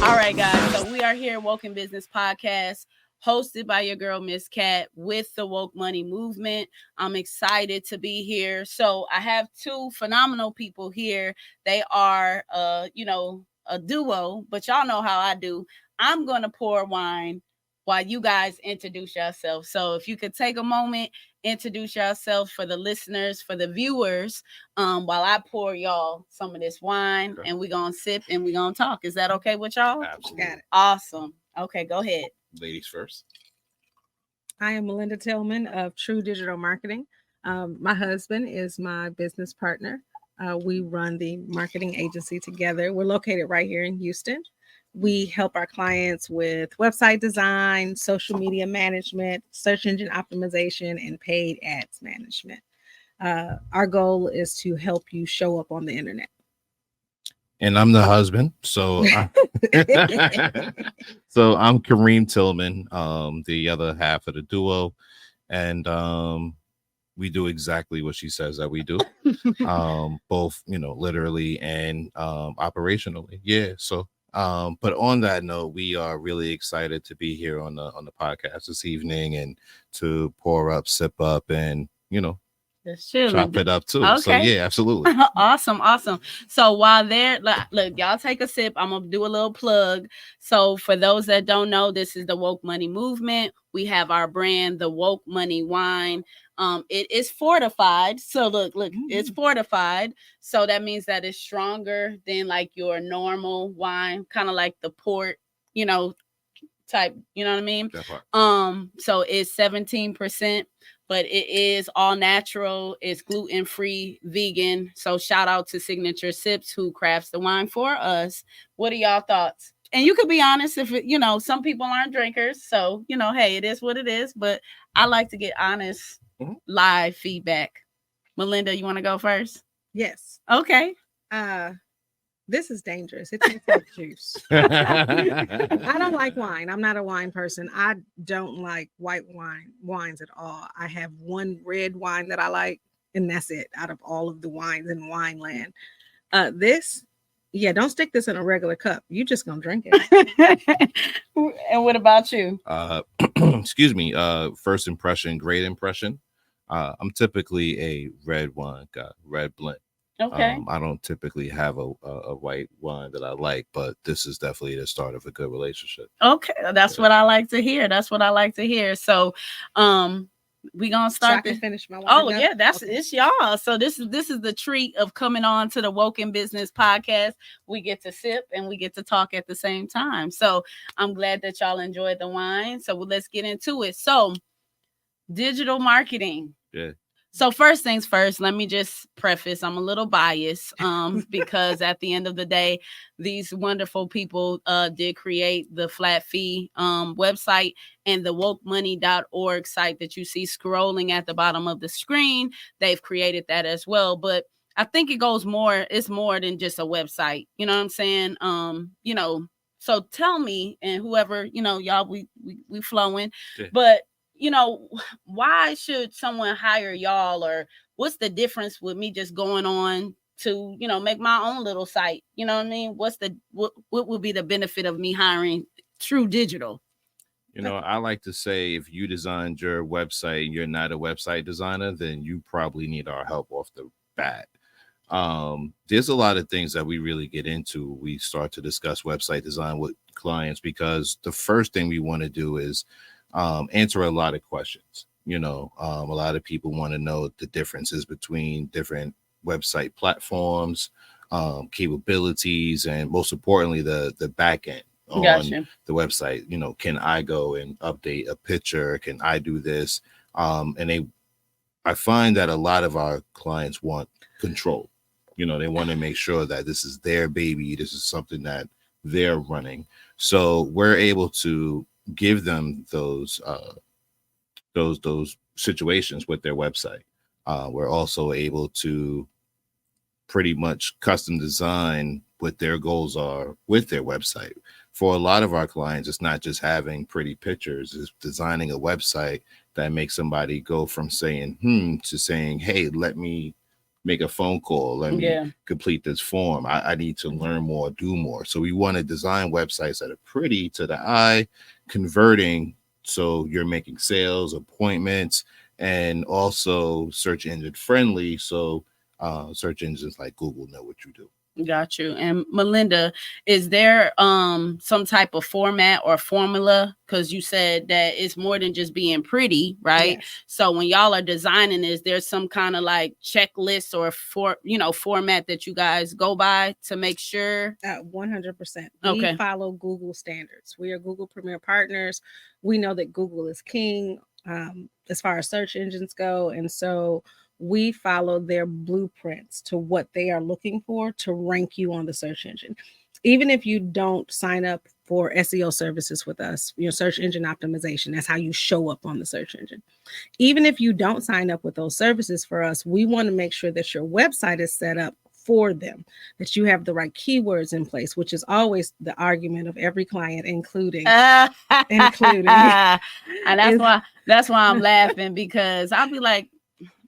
All right, guys. So we are here, wokeNbusiness Podcast, hosted by your girl, Miss Cat, with the Woke Money Movement. I'm excited to be here. So I have two phenomenal people here. They are, a duo, but y'all know how I do. I'm going to pour wine while you guys introduce yourselves. So if you could take a moment, introduce yourself for the listeners, for the viewers, while I pour y'all some of this wine, and we're going to sip and we're going to talk. Is that okay with y'all? Absolutely. Got it. Awesome. Okay, go ahead. Ladies first. I am Melinda Tillman of True Digital Marketing. My husband is my business partner. We run the marketing agency together. We're located right here in Houston. We help our clients with website design, social media management, search engine optimization, and paid ads management. Our goal is to help you show up on the internet. And I'm the husband. So so I'm Kareem Tillman, the other half of the duo. And we do exactly what she says that we do. Both, literally and operationally. Yeah. So but on that note, we are really excited to be here on the podcast this evening and to pour up, sip up, and chop it up too. Okay. So yeah, absolutely. Awesome. So while they're look, y'all take a sip. I'm gonna do a little plug. So for those that don't know, this is the Woke Money Movement. We have our brand, the Woke Money Wine. It is fortified. So look, it's fortified. So that means that it's stronger than like your normal wine, kind of like the port, type, you know what I mean? That part. So it's 17%, but it is all natural, it's gluten-free, vegan. So shout out to Signature Sips who crafts the wine for us. What are y'all thoughts? And you could be honest if some people aren't drinkers. So, hey, it is what it is, but I like to get honest live feedback. Melinda, you want to go first? Yes. Okay. This is dangerous. It tastes like juice. I don't like wine. I'm not a wine person. I don't like white wines at all. I have one red wine that I like, and that's it out of all of the wines in Wineland. Don't stick this in a regular cup. You just gonna drink it. And what about you? Excuse me. First impression, great impression. I'm typically a red wine guy, red blend. Okay. I don't typically have a white wine that I like, but this is definitely the start of a good relationship. Okay, that's what I like to hear. So, we gonna start. So I can finish my wine. Oh yeah, it's y'all. So this is the treat of coming on to the wokeNbusiness Podcast. We get to sip and we get to talk at the same time. So I'm glad that y'all enjoyed the wine. So let's get into it. So digital marketing. Yeah. So first things first, let me just preface, I'm a little biased because at the end of the day, these wonderful people did create the flat fee website and the wokemoney.org site that you see scrolling at the bottom of the screen. They've created that as well. But I think it's more than just a website. You know what I'm saying? So tell me, and whoever, y'all, we flowing, yeah. But why should someone hire y'all, or what's the difference with me just going on to, make my own little site? You know what I mean? What would be the benefit of me hiring True Digital? I like to say if you designed your website and you're not a website designer, then you probably need our help off the bat. There's a lot of things that we really get into. We start to discuss website design with clients because the first thing we want to do is answer a lot of questions. A lot of people want to know the differences between different website platforms, capabilities, and most importantly, the back end on the website. Can I go and update a picture? Can I do this? I find that a lot of our clients want control. They want to make sure that this is their baby. This is something that they're running. So we're able to give them those situations with their website. We're also able to pretty much custom design what their goals are with their website. For a lot of our clients, it's not just having pretty pictures, it's designing a website that makes somebody go from saying to saying, hey, let me make a phone call, let me complete this form. I need to learn more, do more. So we want to design websites that are pretty to the eye, converting, so you're making sales, appointments, and also search engine friendly, so search engines like Google know what you do. Got you. And Melinda, is there some type of format or formula? Because you said that it's more than just being pretty, right? Yes. So when y'all are designing, is there some kind of like checklist or format that you guys go by to make sure? 100%. Okay. We follow Google standards. We are Google Premier Partners. We know that Google is king as far as search engines go. And so we follow their blueprints to what they are looking for to rank you on the search engine. Even if you don't sign up for SEO services with us, search engine optimization, that's how you show up on the search engine. Even if you don't sign up with those services for us, we want to make sure that your website is set up for them, that you have the right keywords in place, which is always the argument of every client, including. And that's why I'm laughing, because I'll be like,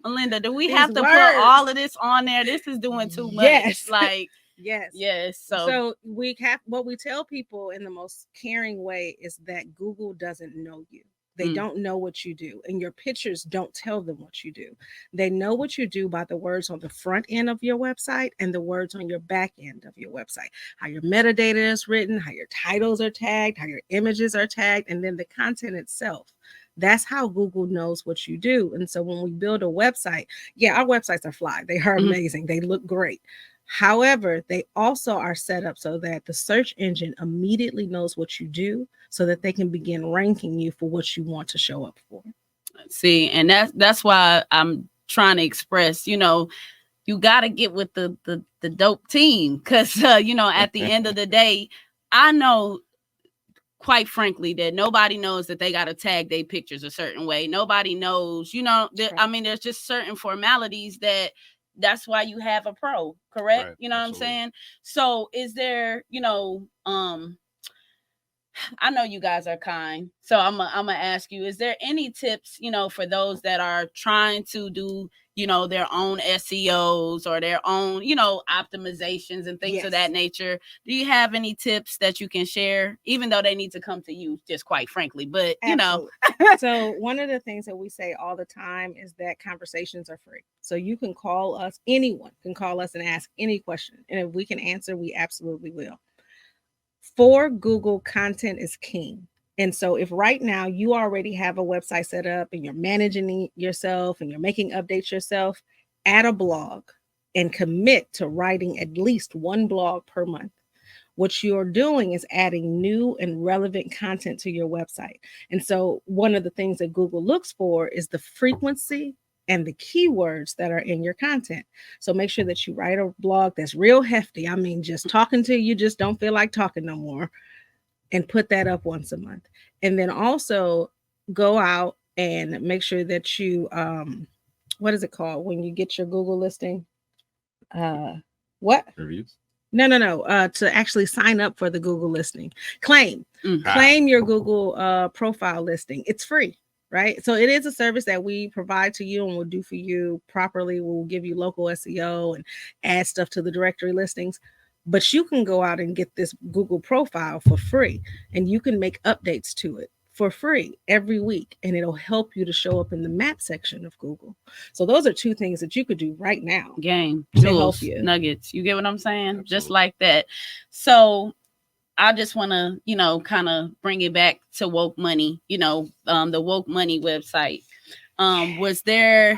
Melinda, do we have to put all of this on there? This is doing too much. Yes. Like, yes. So we have, what we tell people in the most caring way is that Google doesn't know you. They don't know what you do, and your pictures don't tell them what you do. They know what you do by the words on the front end of your website and the words on your back end of your website, how your metadata is written, how your titles are tagged, how your images are tagged, and then the content itself. That's how Google knows what you do. And so when we build a website, our websites are fly. They are amazing. They look great. However, they also are set up so that the search engine immediately knows what you do, so that they can begin ranking you for what you want to show up for. See, and that's why I'm trying to express, you got to get with the dope team, because, at the end of the day, I know, quite frankly, that nobody knows that they got to tag their pictures a certain way. Nobody knows, there's just certain formalities that's why you have a pro, correct? Right, what I'm saying? So is there, I know you guys are kind, so I'm gonna ask you, is there any tips, for those that are trying to do, their own SEOs or their own, optimizations and things of that nature? Do you have any tips that you can share, even though they need to come to you, just quite frankly, but Absolutely. So one of the things that we say all the time is that conversations are free. So you can call us, anyone can call us and ask any question. And if we can answer, we absolutely will. For Google, content is king. And so if right now you already have a website set up and you're managing it yourself and you're making updates yourself, add a blog and commit to writing at least one blog per month. What you're doing is adding new and relevant content to your website. And so one of the things that Google looks for is the frequency and the keywords that are in your content. So make sure that you write a blog that's real hefty. I mean, just talking to you, just don't feel like talking no more, and put that up once a month. And then also go out and make sure that you, what is it called when you get your Google listing? What? Reviews? No. To actually sign up for the Google listing. Claim your Google profile listing. It's free. Right. So it is a service that we provide to you and we'll do for you properly. We'll give you local SEO and add stuff to the directory listings. But you can go out and get this Google profile for free, and you can make updates to it for free every week, and it'll help you to show up in the map section of Google. So those are two things that you could do right now. Game, to tools, help you. Nuggets. You get what I'm saying? Absolutely. Just like that. So I just want to, kind of bring it back to Woke Money, the Woke Money website. Was there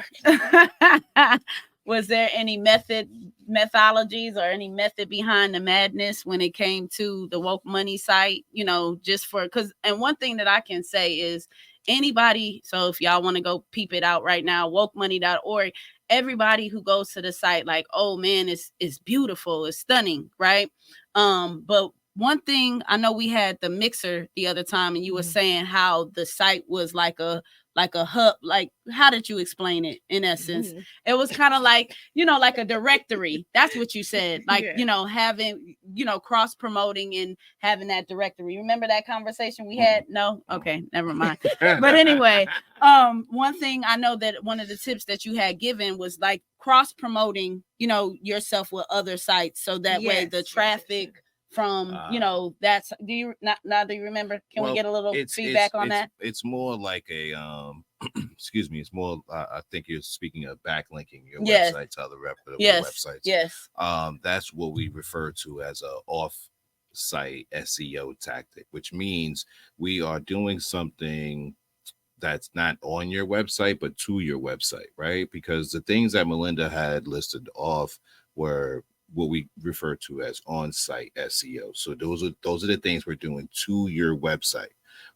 any methodologies or any method behind the madness when it came to the Woke Money site, and one thing that I can say is anybody, so if y'all want to go peep it out right now, wokemoney.org, everybody who goes to the site, like, oh man, it's beautiful, it's stunning, right? But one thing, I know we had the mixer the other time and you were saying how the site was like a like a hub. Like, how did you explain it in essence? Mhm. It was kind of like, like a directory. That's what you said. Like, Yeah. having, cross promoting and having that directory. Remember that conversation we had? No? Okay, never mind. But anyway, one thing I know that one of the tips that you had given was like cross promoting, yourself with other sites. So that way the Yes, traffic from, that's, do you remember? Can we get a little feedback on that? It's more like a excuse me, it's more I think you're speaking of backlinking your Yes. website to other reputable Yes. websites. Yes. That's what we refer to as a off-site SEO tactic, which means we are doing something that's not on your website but to your website, right? Because the things that Melinda had listed off were what we refer to as on-site SEO. So those are the things we're doing to your website.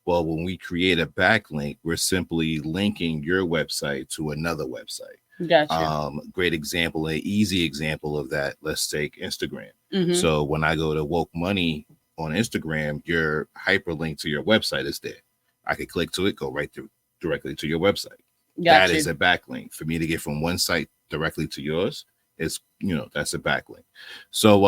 Well, when we create a backlink, we're simply linking your website to another website. Gotcha. Great example, an easy example of that. Let's take Instagram. Mhm. So when I go to Woke Money on Instagram, your hyperlink to your website is there. I could click to it, go right through directly to your website. Gotcha. That is a backlink. For me to get from one site directly to yours, it's that's a backlink. So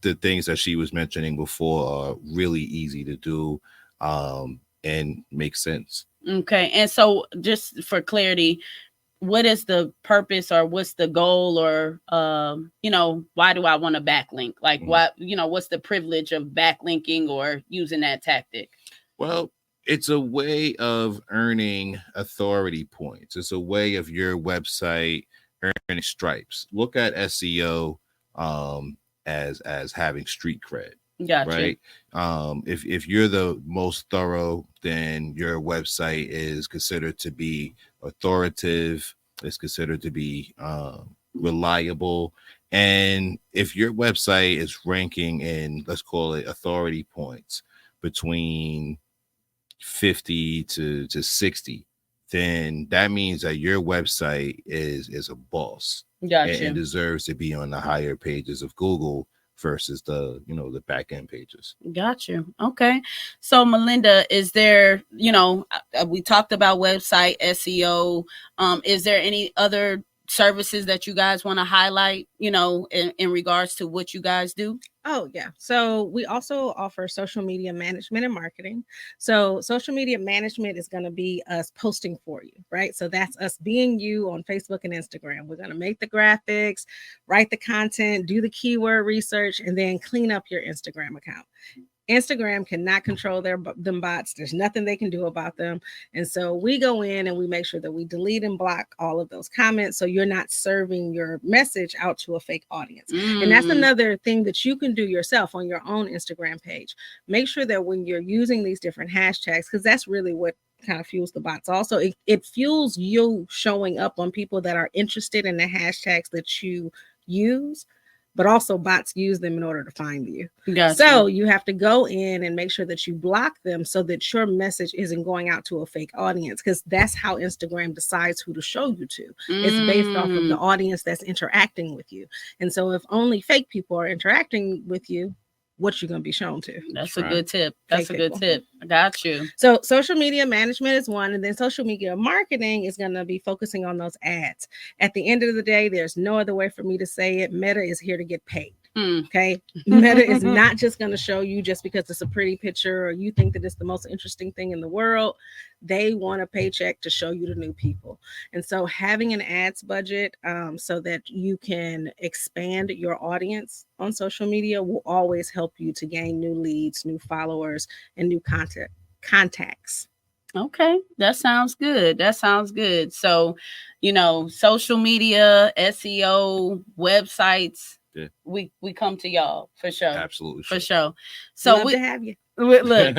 the things that she was mentioning before are really easy to do and make sense. Okay. And so just for clarity, what is the purpose or what's the goal or why do I want to backlink? Like what, what's the privilege of backlinking or using that tactic? Well, it's a way of earning authority points. It's a way of your website earning stripes. Look at SEO as having street cred. Gotcha. Right. If you're the most thorough, then your website is considered to be authoritative. It's considered to be reliable. And if your website is ranking in, let's call it authority points between 50 to 60, then that means that your website is a boss. Gotcha. And deserves to be on the higher pages of Google versus the the back end pages. Got you. Okay. So Melinda, is there, we talked about website SEO. Is there any other services that you guys want to highlight, in regards to what you guys do? Oh, yeah. So we also offer social media management and marketing. So social media management is going to be us posting for you, right? So that's us being you on Facebook and Instagram. We're going to make the graphics, write the content, do the keyword research, and then clean up your Instagram account. Instagram cannot control them bots. There's nothing they can do about them. And so we go in and we make sure that we delete and block all of those comments so you're not serving your message out to a fake audience. And that's another thing that you can do yourself on your own Instagram page. Make sure that when you're using these different hashtags, because that's really what kind of fuels the bots. Also, it fuels you showing up on people that are interested in the hashtags that you use, but also bots use them in order to find you. Gotcha. So you have to go in and make sure that you block them so that your message isn't going out to a fake audience, because that's how Instagram decides who to show you to. It's based off of the audience that's interacting with you. And so if only fake people are interacting with you, what you're going to be shown to. That's a good tip. That's a good tip. I got you. So social media management is one, and then social media marketing is going to be focusing on those ads. At the end of the day, there's no other way for me to say it. Meta is here to get paid. Okay. Meta is not just going to show you just because it's a pretty picture or you think that it's the most interesting thing in the world. They want a paycheck to show you to new people. And so having an ads budget so that you can expand your audience on social media will always help you to gain new leads, new followers, and new contacts. Okay, that sounds good. That sounds good. So, social media, SEO, websites, we come to y'all for sure. Absolutely. For sure. So love to have you. Look,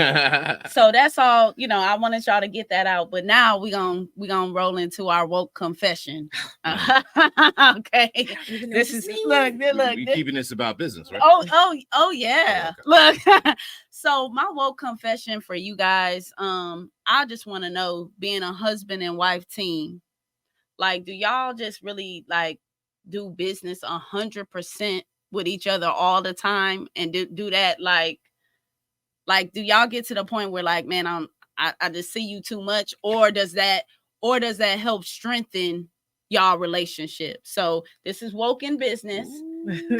so that's all, I wanted y'all to get that out, but now we gonna roll into our woke confession. Okay, this is look we keeping this about business, right? Oh yeah. Oh, okay. Look, so my woke confession for you guys, I just want to know, being a husband and wife team, like, do y'all just really like do business 100% with each other all the time, and do that like do y'all get to the point where like, man, I just see you too much, or does that help strengthen y'all relationship? So this is woke in business.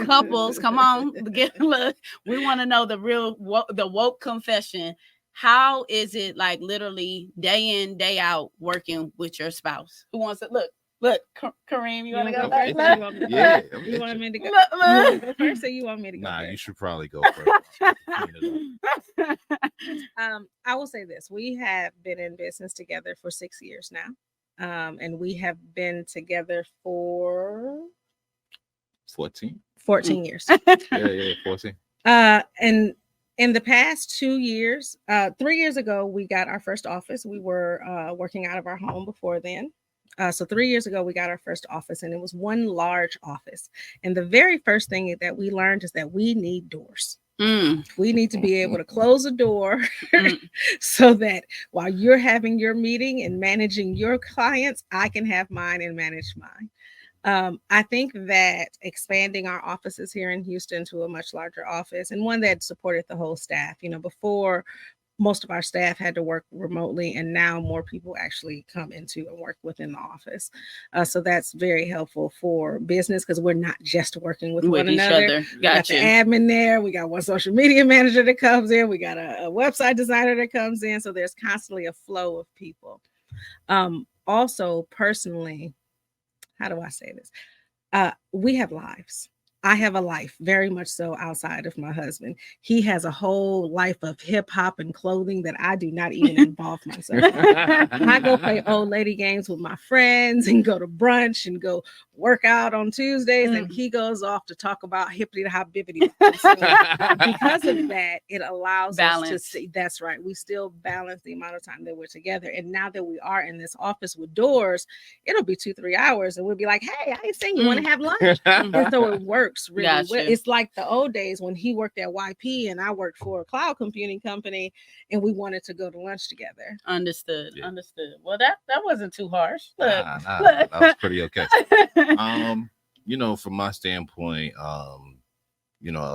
Couples, come on, look, we want to know the real the woke confession. How is it like literally day in, day out working with your spouse? Who wants to look, Kareem, you want to go first? Yeah, you want me to go first, or you want me to go Nah, first? you should probably go first. I will say this: we have been in business together for 6 years now, and we have been together for 14 years. Yeah, 14. And in the past 2 years, 3 years ago, we got our first office. We were working out of our home before then. So 3 years ago, we got our first office, and it was one large office. And the very first thing that we learned is that we need doors. We need to be able to close a door so that while you're having your meeting and managing your clients, I can have mine and manage mine. I think that expanding our offices here in Houston to a much larger office, and one that supported the whole staff, before most of our staff had to work remotely, and now more people actually come into and work within the office. So that's very helpful for business, because we're not just working with one another. We got the admin there. We got one social media manager that comes in. We got a website designer that comes in. So there's constantly a flow of people. Also, personally, how do I say this? We have lives. I have a life, very much so, outside of my husband. He has a whole life of hip hop and clothing that I do not even involve myself in. I go play old lady games with my friends and go to brunch and go work out on Tuesdays, and he goes off to talk about hippity hop bippity. So because of that, it allows us to see. That's right. We still balance the amount of time that we're together. And now that we are in this office with doors, it'll be 2-3 hours, and we'll be like, "Hey, I ain't saying you want to have lunch." And so it works really well. It's like the old days when he worked at YP and I worked for a cloud computing company, and we wanted to go to lunch together. Understood. Well, that wasn't too harsh. Look. That was pretty okay. From my standpoint, a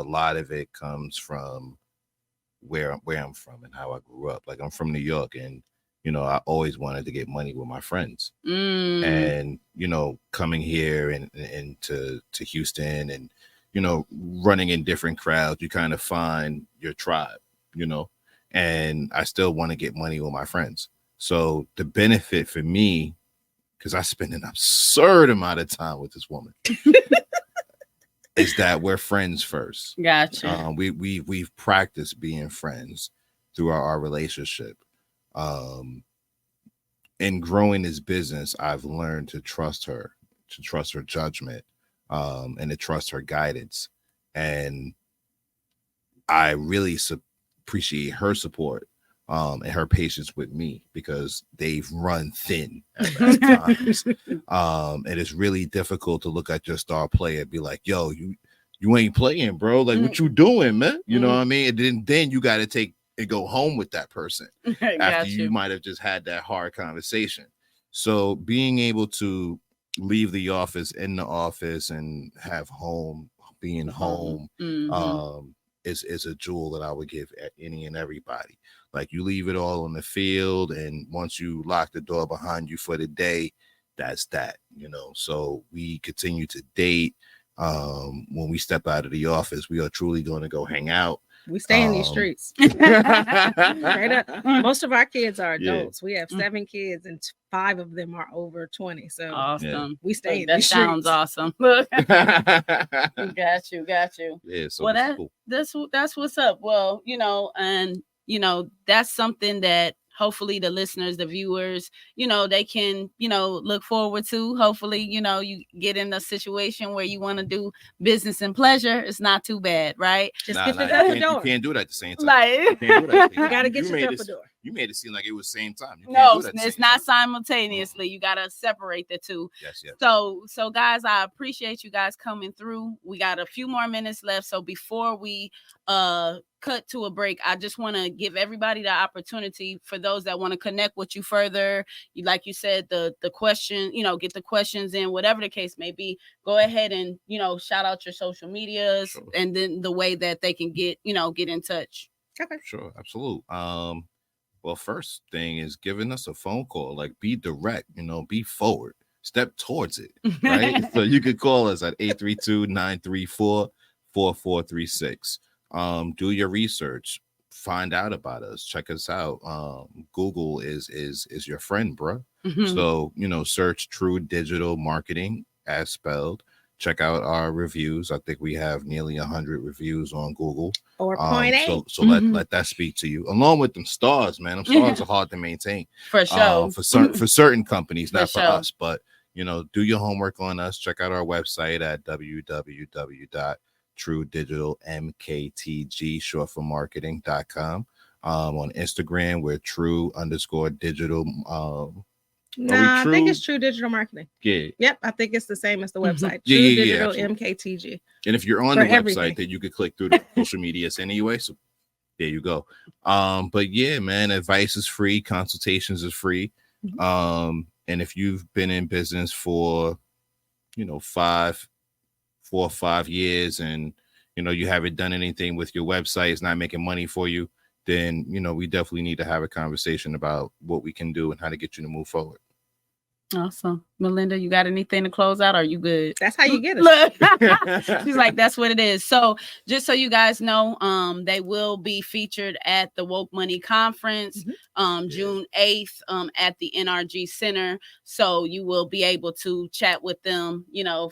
lot of it comes from where I'm from and how I grew up. Like, I'm from New York, and I always wanted to get money with my friends. And coming here and to Houston, and running in different crowds, you kind of find your tribe. And I still want to get money with my friends. So the benefit for me, because I spend an absurd amount of time with this woman, is that we're friends first. Gotcha. We've practiced being friends through our relationship. In growing this business, I've learned to trust her judgment, and to trust her guidance. And I really appreciate her support, and her patience with me, because they've run thin at times. And it's really difficult to look at your star player and be like, "Yo, you ain't playing, bro. Like, what you doing, man?" You know what I mean? And then you got to take and go home with that person after you might have just had that hard conversation. So being able to leave the office in the office and have being home, is a jewel that I would give any and everybody. Like, you leave it all on the field, and once you lock the door behind you for the day, that's that. So we continue to date. When we step out of the office, we are truly going to go hang out. We stay in these streets. Straight up. Most of our kids are adults. We have 7 kids, and 5 of them are over 20. So awesome. We stay in that these sounds streets. Awesome. Look. Got you. Yeah. So well, that's what's up. Well, and that's something that hopefully the listeners, the viewers, they can, look forward to. Hopefully, you get in a situation where you want to do business and pleasure. It's not too bad, right? Just get the door. You can't do that at the same time. Like, you got to get yourself a door. You made it seem like it was same time. No, it's not simultaneously. You got to separate the two. Yes. So guys, I appreciate you guys coming through. We got a few more minutes left. So before we cut to a break, I just want to give everybody the opportunity, for those that want to connect with you further. Like you said, the question, get the questions in, whatever the case may be. Go ahead and, shout out your social medias, sure. And then the way that they can get in touch. Okay. Sure. Absolutely. Well, first thing is giving us a phone call. Like, be direct, be forward, step towards it, right? So you could call us at 832-934-4436. Do your research, find out about us, check us out. Google is your friend, bro. So search True Digital Marketing as spelled. Check out our reviews. I think we have nearly 100 reviews on Google. Or 0.8. So let that speak to you, along with them stars, man. Them stars are hard to maintain for sure. For certain companies, not for us, but do your homework on us. Check out our website at www.truedigitalmktg, short for marketing.com. On Instagram, we're true_digital. I think it's True Digital Marketing. Yeah. Yep. I think it's the same as the website. Yeah, True yeah, Digital absolutely. MKTG. And if you're on the website, everything, then you could click through the social medias anyway. So there you go. But yeah, man, advice is free, consultations is free. And if you've been in business for 4 or 5 years and you haven't done anything with your website, it's not making money for you, then we definitely need to have a conversation about what we can do and how to get you to move forward. Awesome. Melinda, you got anything to close out? Or are you good? That's how you get it. She's like, that's what it is. So just so you guys know, they will be featured at the Woke Money Conference, June 8th, at the NRG Center. So you will be able to chat with them,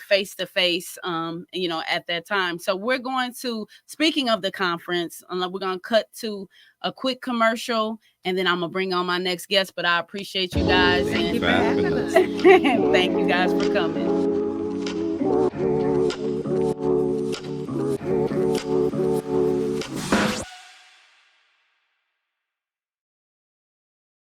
face to face, at that time. So we're going to, speaking of the conference, we're going to cut to a quick commercial, and then I'm gonna bring on my next guest. But I appreciate you guys. Thank you for having us. Thank you guys for coming.